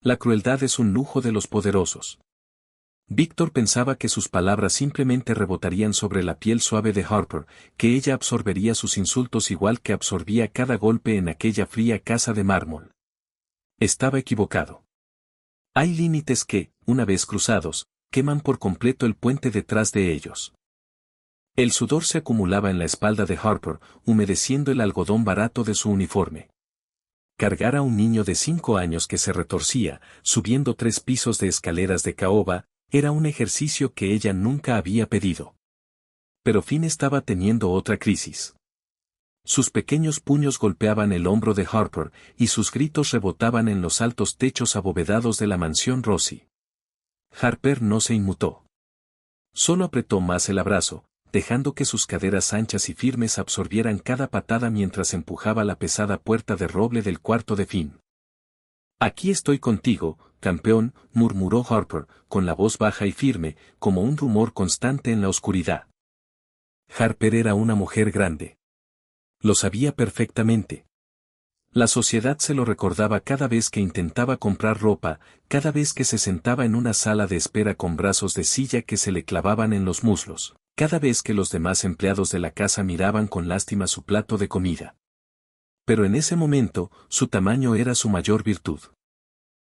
La crueldad es un lujo de los poderosos. Víctor pensaba que sus palabras simplemente rebotarían sobre la piel suave de Harper, que ella absorbería sus insultos igual que absorbía cada golpe en aquella fría casa de mármol. Estaba equivocado. Hay límites que, una vez cruzados, queman por completo el puente detrás de ellos. El sudor se acumulaba en la espalda de Harper, humedeciendo el algodón barato de su uniforme. Cargar a un niño de 5 años que se retorcía, subiendo 3 pisos de escaleras de caoba, era un ejercicio que ella nunca había pedido. Pero Finn estaba teniendo otra crisis. Sus pequeños puños golpeaban el hombro de Harper, y sus gritos rebotaban en los altos techos abovedados de la mansión Rossi. Harper no se inmutó. Solo apretó más el abrazo, dejando que sus caderas anchas y firmes absorbieran cada patada mientras empujaba la pesada puerta de roble del cuarto de Finn. «Aquí estoy contigo, campeón», murmuró Harper, con la voz baja y firme, como un rumor constante en la oscuridad. Harper era una mujer grande. Lo sabía perfectamente. La sociedad se lo recordaba cada vez que intentaba comprar ropa, cada vez que se sentaba en una sala de espera con brazos de silla que se le clavaban en los muslos, cada vez que los demás empleados de la casa miraban con lástima su plato de comida. Pero en ese momento, su tamaño era su mayor virtud.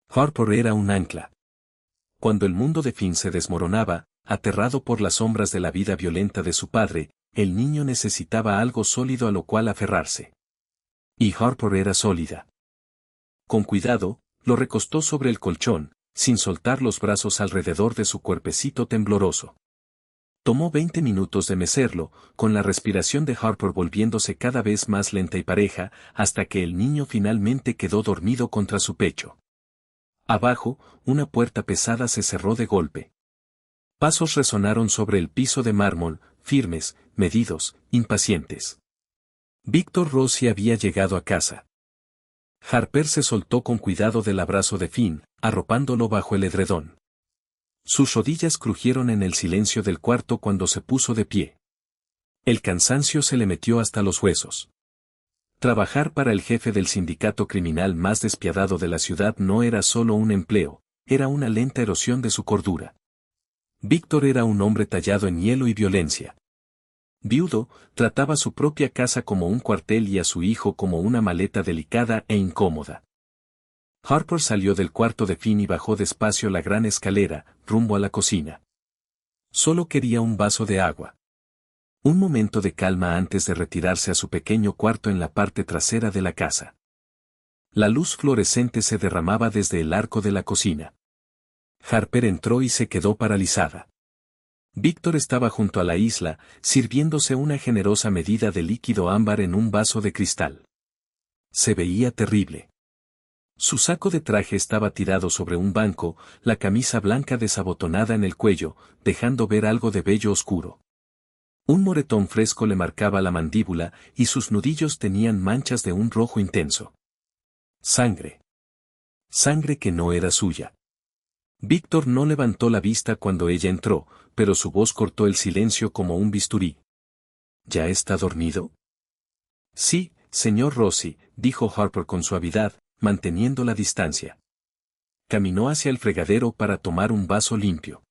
Harper era un ancla. Cuando el mundo de Finn se desmoronaba, aterrado por las sombras de la vida violenta de su padre, el niño necesitaba algo sólido a lo cual aferrarse. Y Harper era sólida. Con cuidado, lo recostó sobre el colchón, sin soltar los brazos alrededor de su cuerpecito tembloroso. Tomó 20 minutos de mecerlo, con la respiración de Harper volviéndose cada vez más lenta y pareja, hasta que el niño finalmente quedó dormido contra su pecho. Abajo, una puerta pesada se cerró de golpe. Pasos resonaron sobre el piso de mármol, firmes, medidos, impacientes. Víctor Rossi había llegado a casa. Harper se soltó con cuidado del abrazo de Finn, arropándolo bajo el edredón. Sus rodillas crujieron en el silencio del cuarto cuando se puso de pie. El cansancio se le metió hasta los huesos. Trabajar para el jefe del sindicato criminal más despiadado de la ciudad no era solo un empleo, era una lenta erosión de su cordura. Víctor era un hombre tallado en hielo y violencia. Viudo, trataba su propia casa como un cuartel y a su hijo como una maleta delicada e incómoda. Harper salió del cuarto de Finn y bajó despacio la gran escalera, rumbo a la cocina. Solo quería un vaso de agua. Un momento de calma antes de retirarse a su pequeño cuarto en la parte trasera de la casa. La luz fluorescente se derramaba desde el arco de la cocina. Harper entró y se quedó paralizada. Víctor estaba junto a la isla, sirviéndose una generosa medida de líquido ámbar en un vaso de cristal. Se veía terrible. Su saco de traje estaba tirado sobre un banco, la camisa blanca desabotonada en el cuello, dejando ver algo de vello oscuro. Un moretón fresco le marcaba la mandíbula y sus nudillos tenían manchas de un rojo intenso. Sangre. Sangre que no era suya. Víctor no levantó la vista cuando ella entró, pero su voz cortó el silencio como un bisturí. ¿Ya está dormido? Sí, señor Rossi, dijo Harper con suavidad, manteniendo la distancia. Caminó hacia el fregadero para tomar un vaso limpio.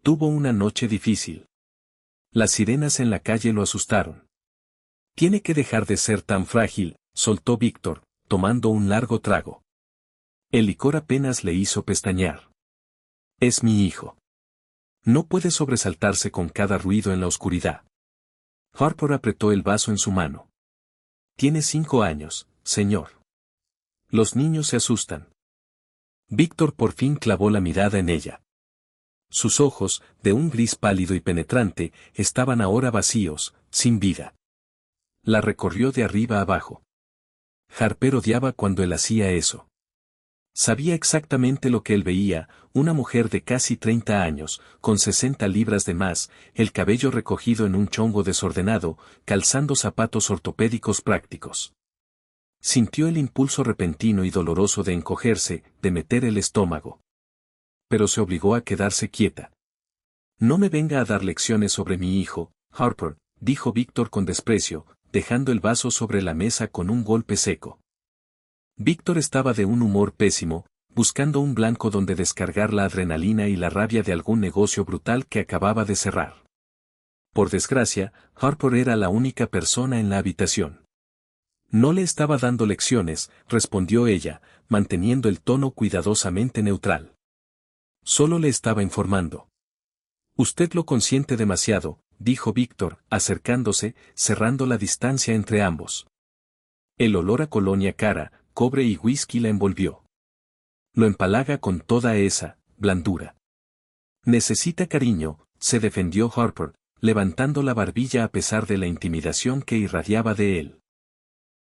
Tuvo una noche difícil. Las sirenas en la calle lo asustaron. Tiene que dejar de ser tan frágil, soltó Víctor, tomando un largo trago. El licor apenas le hizo pestañear. Es mi hijo. No puede sobresaltarse con cada ruido en la oscuridad. Harper apretó el vaso en su mano. Tiene 5 años, señor. Los niños se asustan. Víctor por fin clavó la mirada en ella. Sus ojos, de un gris pálido y penetrante, estaban ahora vacíos, sin vida. La recorrió de arriba a abajo. Harper odiaba cuando él hacía eso. Sabía exactamente lo que él veía, una mujer de casi 30 años, con 60 libras de más, el cabello recogido en un chongo desordenado, calzando zapatos ortopédicos prácticos. Sintió el impulso repentino y doloroso de encogerse, de meter el estómago. Pero se obligó a quedarse quieta. No me venga a dar lecciones sobre mi hijo, Harper, dijo Víctor con desprecio, dejando el vaso sobre la mesa con un golpe seco. Víctor estaba de un humor pésimo, buscando un blanco donde descargar la adrenalina y la rabia de algún negocio brutal que acababa de cerrar. Por desgracia, Harper era la única persona en la habitación. No le estaba dando lecciones, respondió ella, manteniendo el tono cuidadosamente neutral. Solo le estaba informando. Usted lo consiente demasiado, dijo Víctor, acercándose, cerrando la distancia entre ambos. El olor a colonia cara, cobre y whisky la envolvió. Lo empalaga con toda esa blandura. Necesita cariño, se defendió Harper, levantando la barbilla a pesar de la intimidación que irradiaba de él.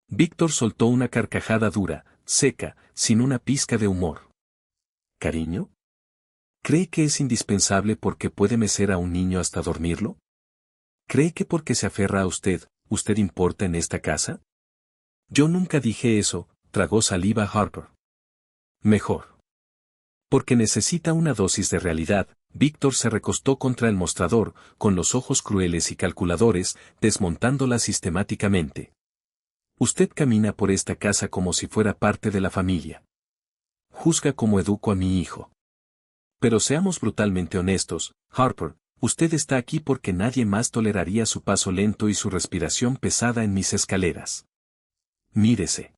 Víctor soltó una carcajada dura, seca, sin una pizca de humor. ¿Cariño? ¿Cree que es indispensable porque puede mecer a un niño hasta dormirlo? ¿Cree que porque se aferra a usted, usted importa en esta casa? Yo nunca dije eso, tragó saliva Harper. Mejor. Porque necesita una dosis de realidad. Víctor se recostó contra el mostrador, con los ojos crueles y calculadores, desmontándola sistemáticamente. Usted camina por esta casa como si fuera parte de la familia. Juzga cómo educo a mi hijo. Pero seamos brutalmente honestos, Harper, usted está aquí porque nadie más toleraría su paso lento y su respiración pesada en mis escaleras. Mírese.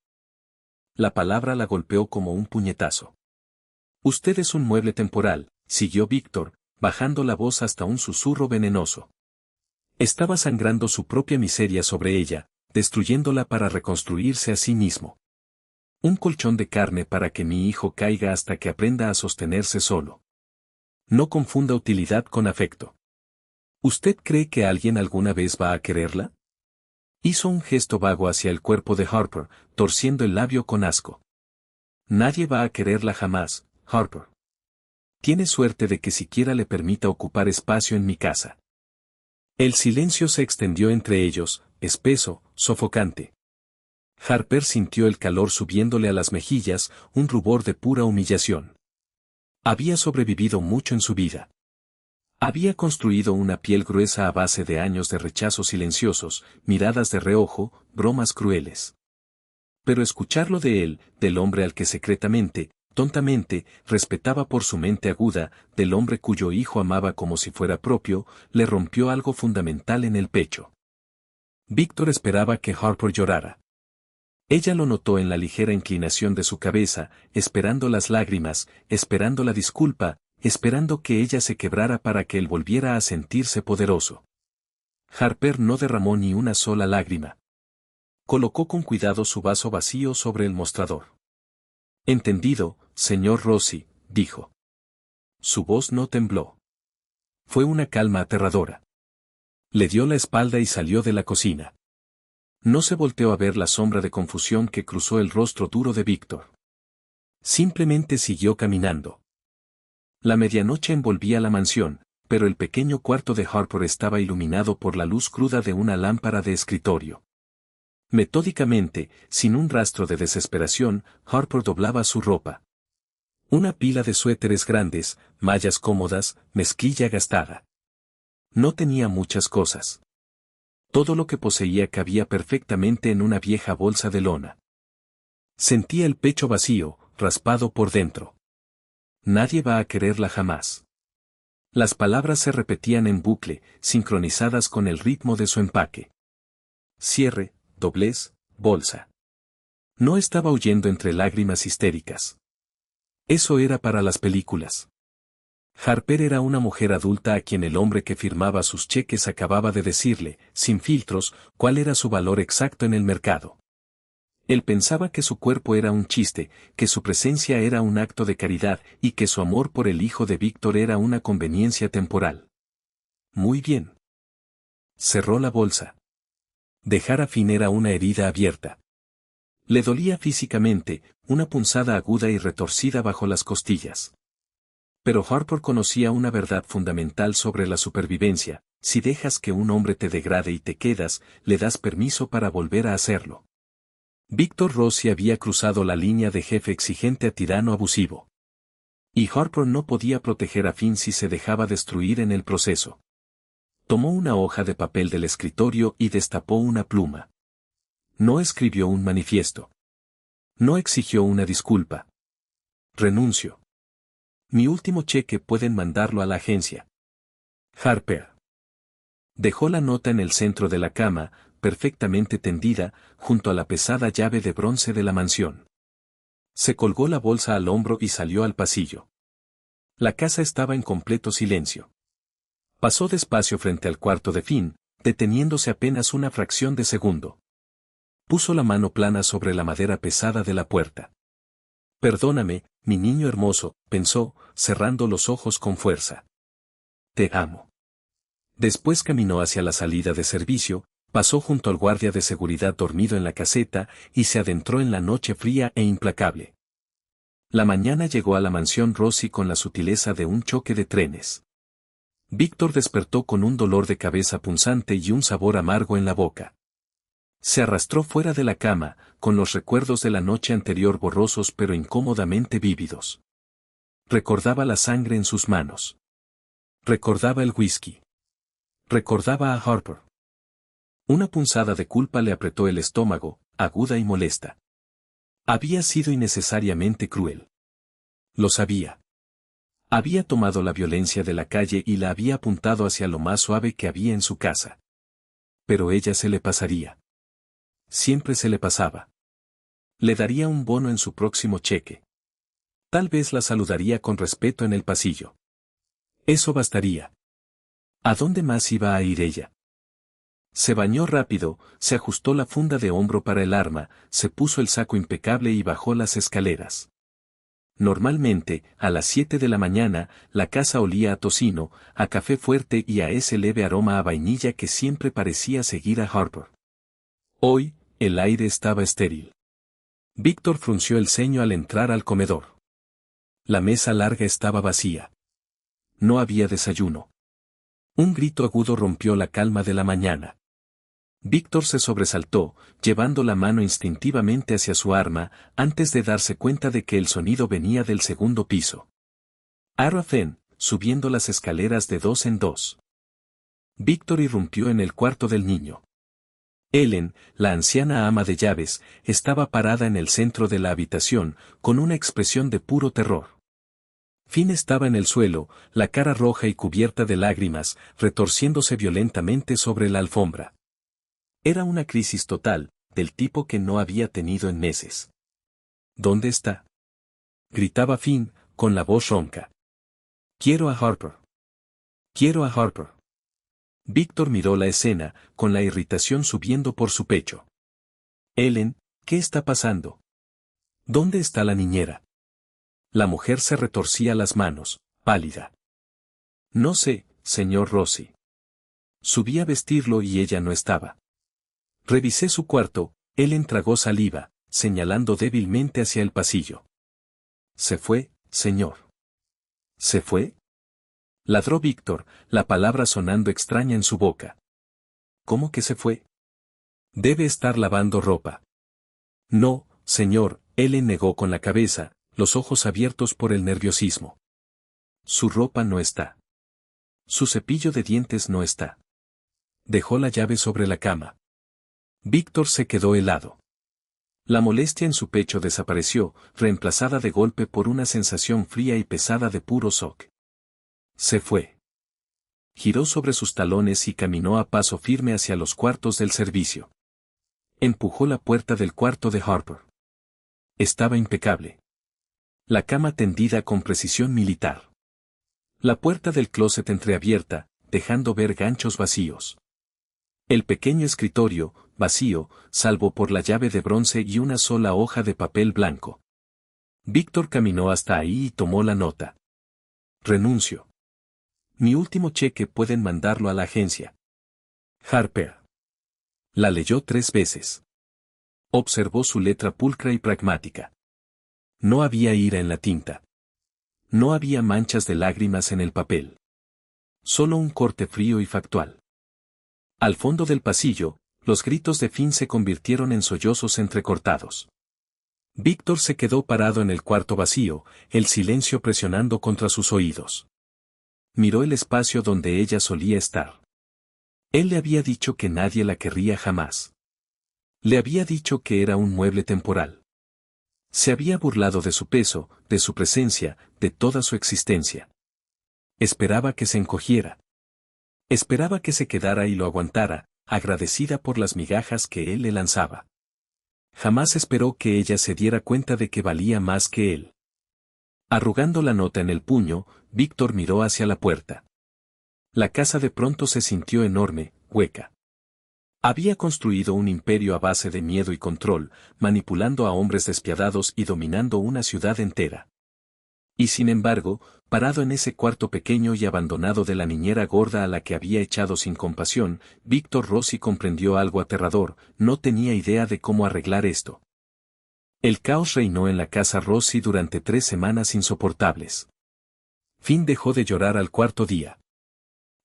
La palabra la golpeó como un puñetazo. Usted es un mueble temporal, siguió Víctor, bajando la voz hasta un susurro venenoso. Estaba sangrando su propia miseria sobre ella, destruyéndola para reconstruirse a sí mismo. Un colchón de carne para que mi hijo caiga hasta que aprenda a sostenerse solo. No confunda utilidad con afecto. ¿Usted cree que alguien alguna vez va a quererla? Hizo un gesto vago hacia el cuerpo de Harper, torciendo el labio con asco. Nadie va a quererla jamás, Harper. Tiene suerte de que siquiera le permita ocupar espacio en mi casa. El silencio se extendió entre ellos, espeso, sofocante. Harper sintió el calor subiéndole a las mejillas, un rubor de pura humillación. Había sobrevivido mucho en su vida. Había construido una piel gruesa a base de años de rechazos silenciosos, miradas de reojo, bromas crueles. Pero escucharlo de él, del hombre al que secretamente, tontamente, respetaba por su mente aguda, del hombre cuyo hijo amaba como si fuera propio, le rompió algo fundamental en el pecho. Víctor esperaba que Harper llorara. Ella lo notó en la ligera inclinación de su cabeza, esperando las lágrimas, esperando la disculpa, esperando que ella se quebrara para que él volviera a sentirse poderoso. Harper no derramó ni una sola lágrima. Colocó con cuidado su vaso vacío sobre el mostrador. Entendido, señor Rossi, dijo. Su voz no tembló. Fue una calma aterradora. Le dio la espalda y salió de la cocina. No se volteó a ver la sombra de confusión que cruzó el rostro duro de Víctor. Simplemente siguió caminando. La medianoche envolvía la mansión, pero el pequeño cuarto de Harper estaba iluminado por la luz cruda de una lámpara de escritorio. Metódicamente, sin un rastro de desesperación, Harper doblaba su ropa. Una pila de suéteres grandes, mallas cómodas, mezclilla gastada. No tenía muchas cosas. Todo lo que poseía cabía perfectamente en una vieja bolsa de lona. Sentía el pecho vacío, raspado por dentro. Nadie va a quererla jamás. Las palabras se repetían en bucle, sincronizadas con el ritmo de su empaque. Cierre, doblez, bolsa. No estaba huyendo entre lágrimas histéricas. Eso era para las películas. Harper era una mujer adulta a quien el hombre que firmaba sus cheques acababa de decirle, sin filtros, cuál era su valor exacto en el mercado. Él pensaba que su cuerpo era un chiste, que su presencia era un acto de caridad y que su amor por el hijo de Víctor era una conveniencia temporal. Muy bien. Cerró la bolsa. Dejar a fin era una herida abierta. Le dolía físicamente, una punzada aguda y retorcida bajo las costillas. Pero Harper conocía una verdad fundamental sobre la supervivencia: si dejas que un hombre te degrade y te quedas, le das permiso para volver a hacerlo. Víctor Rossi había cruzado la línea de jefe exigente a tirano abusivo. Y Harper no podía proteger a Finn si se dejaba destruir en el proceso. Tomó una hoja de papel del escritorio y destapó una pluma. No escribió un manifiesto. No exigió una disculpa. Renuncio. Mi último cheque pueden mandarlo a la agencia. Harper. Dejó la nota en el centro de la cama, perfectamente tendida, junto a la pesada llave de bronce de la mansión. Se colgó la bolsa al hombro y salió al pasillo. La casa estaba en completo silencio. Pasó despacio frente al cuarto de Finn, deteniéndose apenas una fracción de segundo. Puso la mano plana sobre la madera pesada de la puerta. Perdóname, mi niño hermoso, pensó, cerrando los ojos con fuerza. Te amo. Después caminó hacia la salida de servicio, pasó junto al guardia de seguridad dormido en la caseta y se adentró en la noche fría e implacable. La mañana llegó a la mansión Rossi con la sutileza de un choque de trenes. Víctor despertó con un dolor de cabeza punzante y un sabor amargo en la boca. Se arrastró fuera de la cama, con los recuerdos de la noche anterior borrosos pero incómodamente vívidos. Recordaba la sangre en sus manos. Recordaba el whisky. Recordaba a Harper. Una punzada de culpa le apretó el estómago, aguda y molesta. Había sido innecesariamente cruel. Lo sabía. Había tomado la violencia de la calle y la había apuntado hacia lo más suave que había en su casa. Pero ella se le pasaría. Siempre se le pasaba. Le daría un bono en su próximo cheque. Tal vez la saludaría con respeto en el pasillo. Eso bastaría. ¿A dónde más iba a ir ella? Se bañó rápido, se ajustó la funda de hombro para el arma, se puso el saco impecable y bajó las escaleras. Normalmente, a las 7 de la mañana, la casa olía a tocino, a café fuerte y a ese leve aroma a vainilla que siempre parecía seguir a Harper. Hoy, el aire estaba estéril. Víctor frunció el ceño al entrar al comedor. La mesa larga estaba vacía. No había desayuno. Un grito agudo rompió la calma de la mañana. Víctor se sobresaltó, llevando la mano instintivamente hacia su arma, antes de darse cuenta de que el sonido venía del segundo piso. Arafén, subiendo las escaleras de 2 en 2. Víctor irrumpió en el cuarto del niño. Ellen, la anciana ama de llaves, estaba parada en el centro de la habitación, con una expresión de puro terror. Finn estaba en el suelo, la cara roja y cubierta de lágrimas, retorciéndose violentamente sobre la alfombra. Era una crisis total, del tipo que no había tenido en meses. ¿Dónde está? Gritaba Finn, con la voz ronca. Quiero a Harper. Quiero a Harper. Víctor miró la escena, con la irritación subiendo por su pecho. Ellen, ¿qué está pasando? ¿Dónde está la niñera? La mujer se retorcía las manos, pálida. No sé, señor Rossi. Subí a vestirlo y ella no estaba. Revisé su cuarto, Ellen tragó saliva, señalando débilmente hacia el pasillo. Se fue, señor. ¿Se fue? Ladró Víctor, la palabra sonando extraña en su boca. ¿Cómo que se fue? Debe estar lavando ropa. No, señor, Ellen negó con la cabeza, los ojos abiertos por el nerviosismo. Su ropa no está. Su cepillo de dientes no está. Dejó la llave sobre la cama. Víctor se quedó helado. La molestia en su pecho desapareció, reemplazada de golpe por una sensación fría y pesada de puro shock. Se fue. Giró sobre sus talones y caminó a paso firme hacia los cuartos del servicio. Empujó la puerta del cuarto de Harper. Estaba impecable. La cama tendida con precisión militar. La puerta del closet entreabierta, dejando ver ganchos vacíos. El pequeño escritorio, vacío, salvo por la llave de bronce y una sola hoja de papel blanco. Víctor caminó hasta ahí y tomó la nota. Renuncio. Mi último cheque pueden mandarlo a la agencia. Harper. La leyó 3 veces. Observó su letra pulcra y pragmática. No había ira en la tinta. No había manchas de lágrimas en el papel. Solo un corte frío y factual. Al fondo del pasillo, los gritos de Finn se convirtieron en sollozos entrecortados. Víctor se quedó parado en el cuarto vacío, el silencio presionando contra sus oídos. Miró el espacio donde ella solía estar. Él le había dicho que nadie la querría jamás. Le había dicho que era un mueble temporal. Se había burlado de su peso, de su presencia, de toda su existencia. Esperaba que se encogiera. Esperaba que se quedara y lo aguantara, agradecida por las migajas que él le lanzaba. Jamás esperó que ella se diera cuenta de que valía más que él. Arrugando la nota en el puño, Víctor miró hacia la puerta. La casa de pronto se sintió enorme, hueca. Había construido un imperio a base de miedo y control, manipulando a hombres despiadados y dominando una ciudad entera. Y sin embargo, parado en ese cuarto pequeño y abandonado de la niñera gorda a la que había echado sin compasión, Víctor Rossi comprendió algo aterrador, no tenía idea de cómo arreglar esto. El caos reinó en la casa Rossi durante 3 semanas insoportables. Finn dejó de llorar al cuarto día.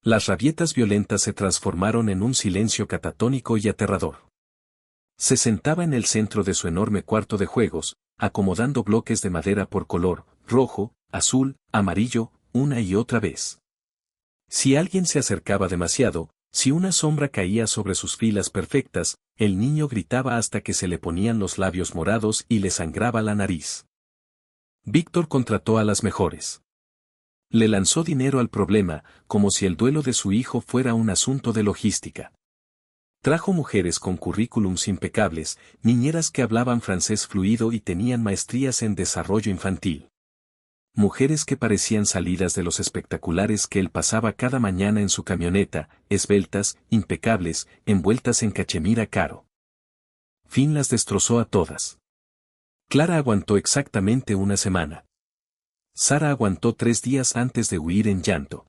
Las rabietas violentas se transformaron en un silencio catatónico y aterrador. Se sentaba en el centro de su enorme cuarto de juegos, acomodando bloques de madera por color, rojo, azul, amarillo, una y otra vez. Si alguien se acercaba demasiado, si una sombra caía sobre sus filas perfectas, el niño gritaba hasta que se le ponían los labios morados y le sangraba la nariz. Víctor contrató a las mejores. Le lanzó dinero al problema, como si el duelo de su hijo fuera un asunto de logística. Trajo mujeres con currículums impecables, niñeras que hablaban francés fluido y tenían maestrías en desarrollo infantil. Mujeres que parecían salidas de los espectaculares que él pasaba cada mañana en su camioneta, esbeltas, impecables, envueltas en cachemira caro. Finn las destrozó a todas. Clara aguantó exactamente 1 semana. Sara aguantó 3 días antes de huir en llanto.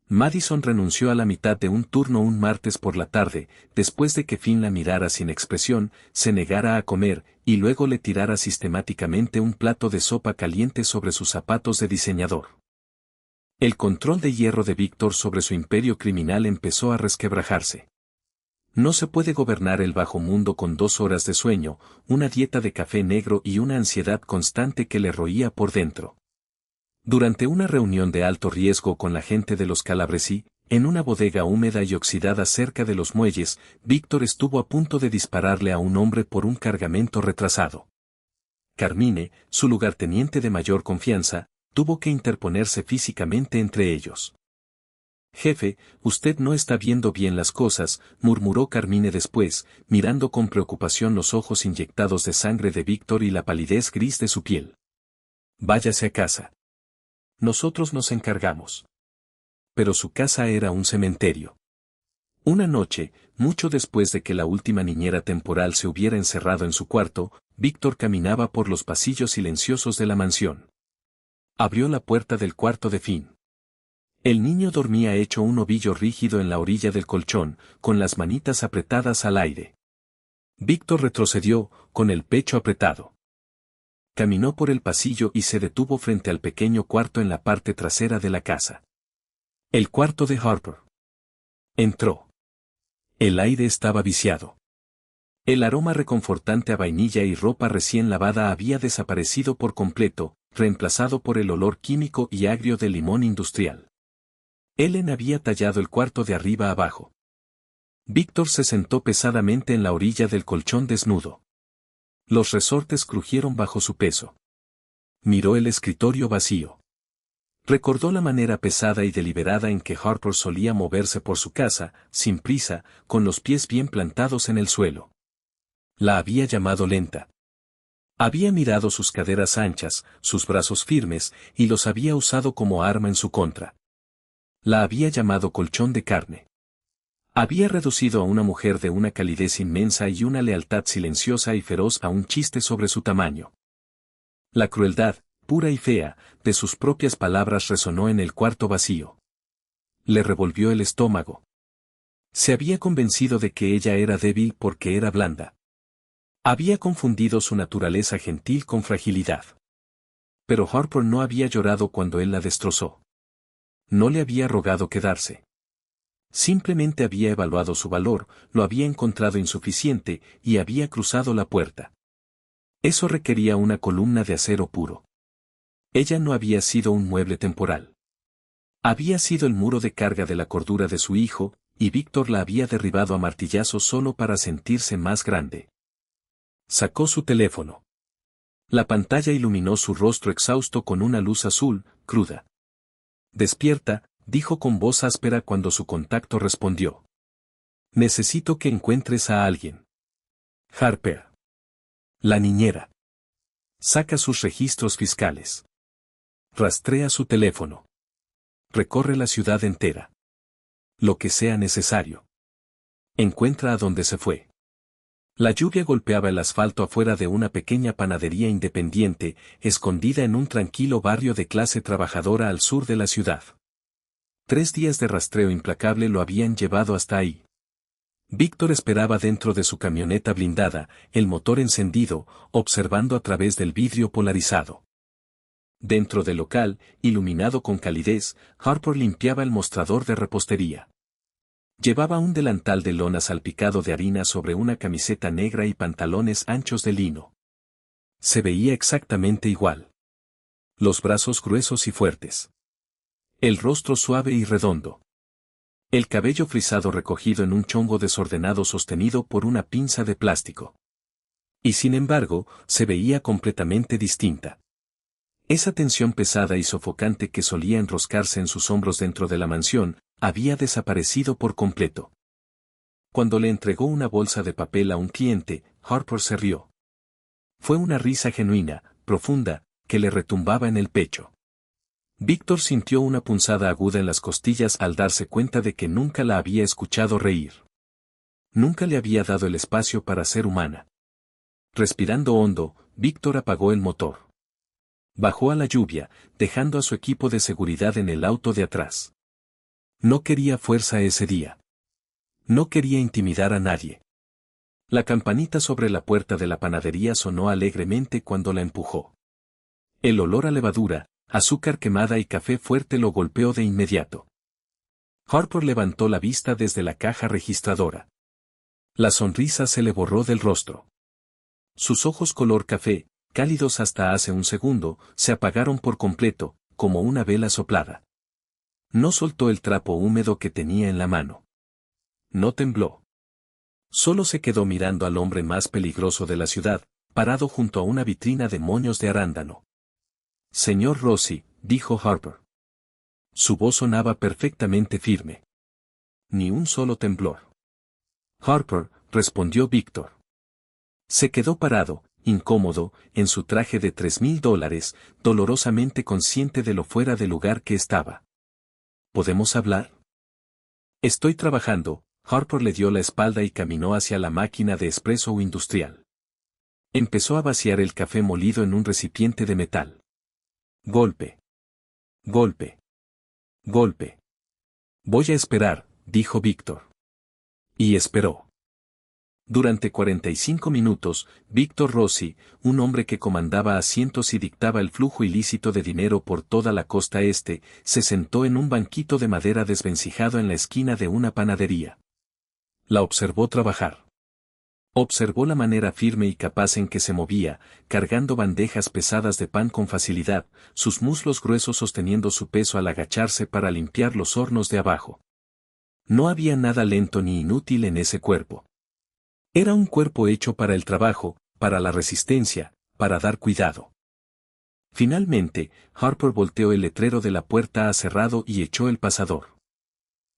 Madison renunció a la mitad de un turno un martes por la tarde, después de que Finn la mirara sin expresión, se negara a comer, y luego le tirara sistemáticamente un plato de sopa caliente sobre sus zapatos de diseñador. El control de hierro de Víctor sobre su imperio criminal empezó a resquebrajarse. No se puede gobernar el bajo mundo con 2 horas de sueño, una dieta de café negro y una ansiedad constante que le roía por dentro. Durante una reunión de alto riesgo con la gente de los Calabresi, en una bodega húmeda y oxidada cerca de los muelles, Víctor estuvo a punto de dispararle a un hombre por un cargamento retrasado. Carmine, su lugarteniente de mayor confianza, tuvo que interponerse físicamente entre ellos. «Jefe, usted no está viendo bien las cosas», murmuró Carmine después, mirando con preocupación los ojos inyectados de sangre de Víctor y la palidez gris de su piel. «Váyase a casa. Nosotros nos encargamos». Pero su casa era un cementerio. Una noche, mucho después de que la última niñera temporal se hubiera encerrado en su cuarto, Víctor caminaba por los pasillos silenciosos de la mansión. Abrió la puerta del cuarto de Finn. El niño dormía hecho un ovillo rígido en la orilla del colchón, con las manitas apretadas al aire. Víctor retrocedió, con el pecho apretado. Caminó por el pasillo y se detuvo frente al pequeño cuarto en la parte trasera de la casa. El cuarto de Harper. Entró. El aire estaba viciado. El aroma reconfortante a vainilla y ropa recién lavada había desaparecido por completo, reemplazado por el olor químico y agrio de limón industrial. Ellen había tallado el cuarto de arriba abajo. Víctor se sentó pesadamente en la orilla del colchón desnudo. Los resortes crujieron bajo su peso. Miró el escritorio vacío. Recordó la manera pesada y deliberada en que Harper solía moverse por su casa, sin prisa, con los pies bien plantados en el suelo. La había llamado lenta. Había mirado sus caderas anchas, sus brazos firmes, y los había usado como arma en su contra. La había llamado colchón de carne. Había reducido a una mujer de una calidez inmensa y una lealtad silenciosa y feroz a un chiste sobre su tamaño. La crueldad, pura y fea, de sus propias palabras resonó en el cuarto vacío. Le revolvió el estómago. Se había convencido de que ella era débil porque era blanda. Había confundido su naturaleza gentil con fragilidad. Pero Harper no había llorado cuando él la destrozó. No le había rogado quedarse. Simplemente había evaluado su valor, lo había encontrado insuficiente y había cruzado la puerta. Eso requería una columna de acero puro. Ella no había sido un mueble temporal. Había sido el muro de carga de la cordura de su hijo, y Víctor la había derribado a martillazos solo para sentirse más grande. Sacó su teléfono. La pantalla iluminó su rostro exhausto con una luz azul, cruda. Despierta, dijo con voz áspera cuando su contacto respondió. Necesito que encuentres a alguien. Harper. La niñera. Saca sus registros fiscales. Rastrea su teléfono. Recorre la ciudad entera. Lo que sea necesario. Encuentra a dónde se fue. La lluvia golpeaba el asfalto afuera de una pequeña panadería independiente, escondida en un tranquilo barrio de clase trabajadora al sur de la ciudad. 3 días de rastreo implacable lo habían llevado hasta ahí. Víctor esperaba dentro de su camioneta blindada, el motor encendido, observando a través del vidrio polarizado. Dentro del local, iluminado con calidez, Harper limpiaba el mostrador de repostería. Llevaba un delantal de lona salpicado de harina sobre una camiseta negra y pantalones anchos de lino. Se veía exactamente igual. Los brazos gruesos y fuertes. El rostro suave y redondo. El cabello frisado recogido en un chongo desordenado sostenido por una pinza de plástico. Y sin embargo, se veía completamente distinta. Esa tensión pesada y sofocante que solía enroscarse en sus hombros dentro de la mansión, había desaparecido por completo. Cuando le entregó una bolsa de papel a un cliente, Harper se rió. Fue una risa genuina, profunda, que le retumbaba en el pecho. Víctor sintió una punzada aguda en las costillas al darse cuenta de que nunca la había escuchado reír. Nunca le había dado el espacio para ser humana. Respirando hondo, Víctor apagó el motor. Bajó a la lluvia, dejando a su equipo de seguridad en el auto de atrás. No quería fuerza ese día. No quería intimidar a nadie. La campanita sobre la puerta de la panadería sonó alegremente cuando la empujó. El olor a levadura, azúcar quemada y café fuerte lo golpeó de inmediato. Harper levantó la vista desde la caja registradora. La sonrisa se le borró del rostro. Sus ojos color café, cálidos hasta hace un segundo, se apagaron por completo, como una vela soplada. No soltó el trapo húmedo que tenía en la mano. No tembló. Solo se quedó mirando al hombre más peligroso de la ciudad, parado junto a una vitrina de moños de arándano. Señor Rossi, dijo Harper. Su voz sonaba perfectamente firme. Ni un solo temblor. Harper, respondió Víctor. Se quedó parado, incómodo, en su traje de $3,000, dolorosamente consciente de lo fuera de lugar que estaba. ¿Podemos hablar? Estoy trabajando. Harper le dio la espalda y caminó hacia la máquina de espresso industrial. Empezó a vaciar el café molido en un recipiente de metal. Golpe. Golpe. Golpe. Voy a esperar, dijo Víctor. Y esperó. Durante 45 minutos, Víctor Rossi, un hombre que comandaba asientos y dictaba el flujo ilícito de dinero por toda la costa este, se sentó en un banquito de madera desvencijado en la esquina de una panadería. La observó trabajar. Observó la manera firme y capaz en que se movía, cargando bandejas pesadas de pan con facilidad, sus muslos gruesos sosteniendo su peso al agacharse para limpiar los hornos de abajo. No había nada lento ni inútil en ese cuerpo. Era un cuerpo hecho para el trabajo, para la resistencia, para dar cuidado. Finalmente, Harper volteó el letrero de la puerta a cerrado y echó el pasador.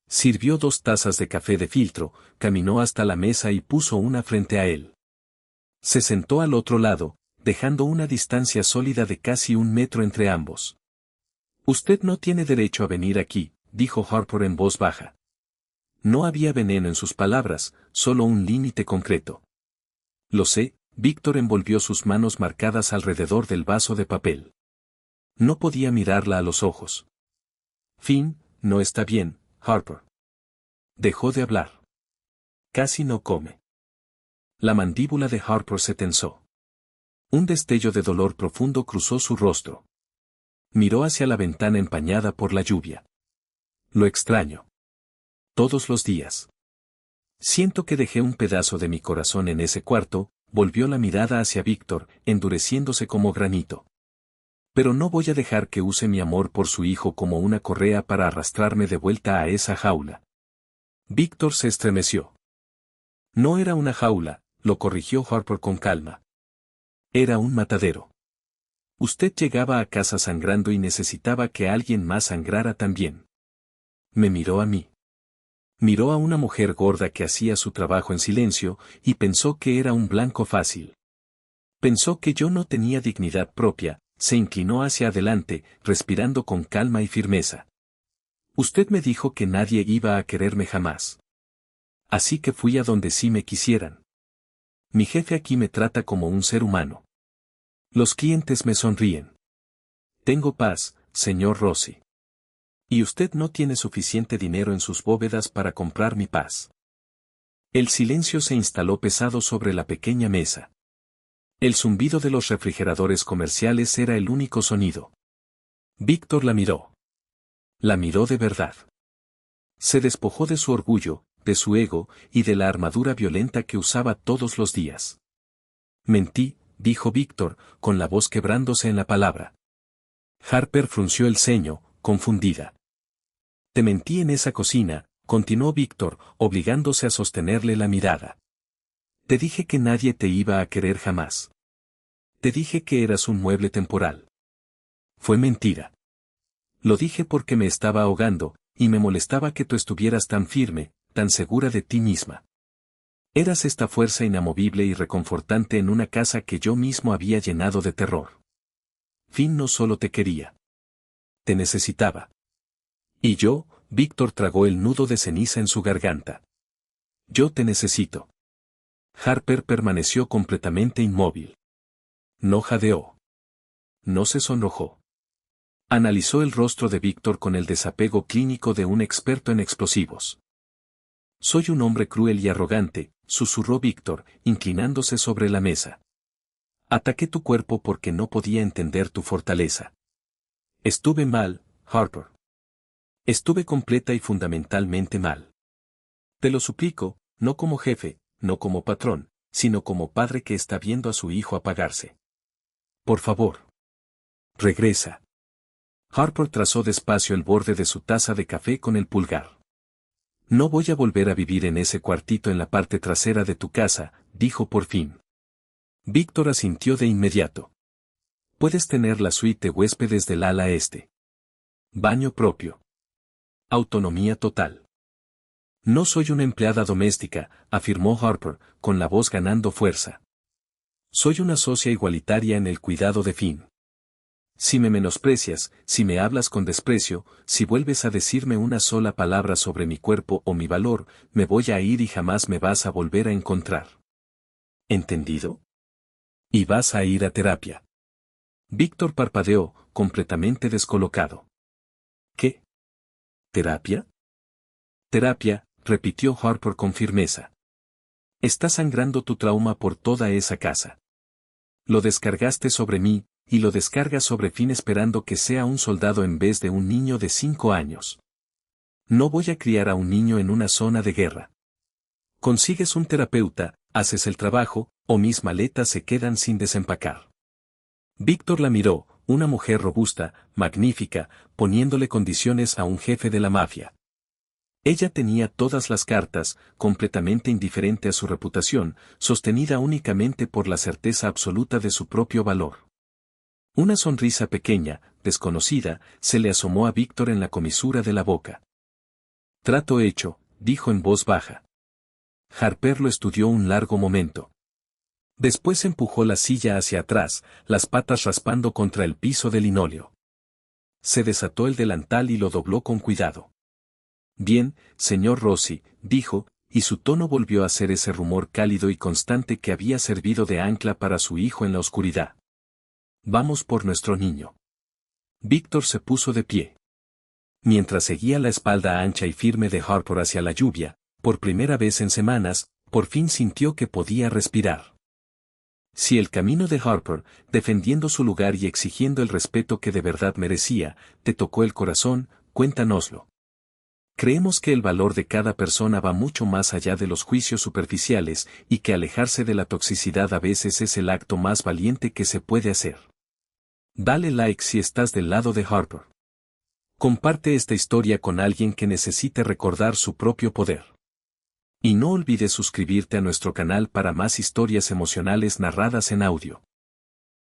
Sirvió 2 tazas de café de filtro, caminó hasta la mesa y puso una frente a él. Se sentó al otro lado, dejando una distancia sólida de casi 1 metro entre ambos. Usted no tiene derecho a venir aquí, dijo Harper en voz baja. No había veneno en sus palabras, solo un límite concreto. Lo sé, Víctor envolvió sus manos marcadas alrededor del vaso de papel. No podía mirarla a los ojos. No está bien, Harper. Dejó de hablar. Casi no come. La mandíbula de Harper se tensó. Un destello de dolor profundo cruzó su rostro. Miró hacia la ventana empañada por la lluvia. Lo extraño. Todos los días. Siento que dejé un pedazo de mi corazón en ese cuarto, volvió la mirada hacia Víctor, endureciéndose como granito. Pero no voy a dejar que use mi amor por su hijo como una correa para arrastrarme de vuelta a esa jaula. Víctor se estremeció. No era una jaula, lo corrigió Harper con calma. Era un matadero. Usted llegaba a casa sangrando y necesitaba que alguien más sangrara también. Me miró a mí. Miró a una mujer gorda que hacía su trabajo en silencio, y pensó que era un blanco fácil. Pensó que yo no tenía dignidad propia, se inclinó hacia adelante, respirando con calma y firmeza. Usted me dijo que nadie iba a quererme jamás. Así que fui a donde sí me quisieran. Mi jefe aquí me trata como un ser humano. Los clientes me sonríen. Tengo paz, señor Rossi. Y usted no tiene suficiente dinero en sus bóvedas para comprar mi paz. El silencio se instaló pesado sobre la pequeña mesa. El zumbido de los refrigeradores comerciales era el único sonido. Víctor la miró. La miró de verdad. Se despojó de su orgullo, de su ego, y de la armadura violenta que usaba todos los días. Mentí, dijo Víctor, con la voz quebrándose en la palabra. Harper frunció el ceño, confundida. Te mentí en esa cocina, continuó Víctor, obligándose a sostenerle la mirada. Te dije que nadie te iba a querer jamás. Te dije que eras un mueble temporal. Fue mentira. Lo dije porque me estaba ahogando, y me molestaba que tú estuvieras tan firme, tan segura de ti misma. Eras esta fuerza inamovible y reconfortante en una casa que yo mismo había llenado de terror. Finn no solo te quería. Te necesitaba. Y yo, Víctor tragó el nudo de ceniza en su garganta. Yo te necesito. Harper permaneció completamente inmóvil. No jadeó. No se sonrojó. Analizó el rostro de Víctor con el desapego clínico de un experto en explosivos. Soy un hombre cruel y arrogante, susurró Víctor, inclinándose sobre la mesa. Ataqué tu cuerpo porque no podía entender tu fortaleza. Estuve mal, Harper. Estuve completa y fundamentalmente mal. Te lo suplico, no como jefe, no como patrón, sino como padre que está viendo a su hijo apagarse. Por favor. Regresa. Harper trazó despacio el borde de su taza de café con el pulgar. No voy a volver a vivir en ese cuartito en la parte trasera de tu casa, dijo por fin. Víctor asintió de inmediato. Puedes tener la suite de huéspedes del ala este. Baño propio. Autonomía total. No soy una empleada doméstica, afirmó Harper, con la voz ganando fuerza. Soy una socia igualitaria en el cuidado de Finn. Si me menosprecias, si me hablas con desprecio, si vuelves a decirme una sola palabra sobre mi cuerpo o mi valor, me voy a ir y jamás me vas a volver a encontrar. ¿Entendido? Y vas a ir a terapia. Víctor parpadeó, completamente descolocado. ¿Qué? ¿Terapia? Terapia, repitió Harper con firmeza. Está sangrando tu trauma por toda esa casa. Lo descargaste sobre mí, y lo descargas sobre Finn esperando que sea un soldado en vez de un niño de 5 años. No voy a criar a un niño en una zona de guerra. Consigues un terapeuta, haces el trabajo, o mis maletas se quedan sin desempacar. Víctor la miró, una mujer robusta, magnífica, poniéndole condiciones a un jefe de la mafia. Ella tenía todas las cartas, completamente indiferente a su reputación, sostenida únicamente por la certeza absoluta de su propio valor. Una sonrisa pequeña, desconocida, se le asomó a Víctor en la comisura de la boca. Trato hecho, dijo en voz baja. Harper lo estudió un largo momento. Después empujó la silla hacia atrás, las patas raspando contra el piso de linóleo. Se desató el delantal y lo dobló con cuidado. Bien, señor Rossi, dijo, y su tono volvió a ser ese rumor cálido y constante que había servido de ancla para su hijo en la oscuridad. Vamos por nuestro niño. Víctor se puso de pie. Mientras seguía la espalda ancha y firme de Harper hacia la lluvia, por primera vez en semanas, por fin sintió que podía respirar. Si el camino de Harper, defendiendo su lugar y exigiendo el respeto que de verdad merecía, te tocó el corazón, cuéntanoslo. Creemos que el valor de cada persona va mucho más allá de los juicios superficiales y que alejarse de la toxicidad a veces es el acto más valiente que se puede hacer. Dale like si estás del lado de Harper. Comparte esta historia con alguien que necesite recordar su propio poder. Y no olvides suscribirte a nuestro canal para más historias emocionales narradas en audio.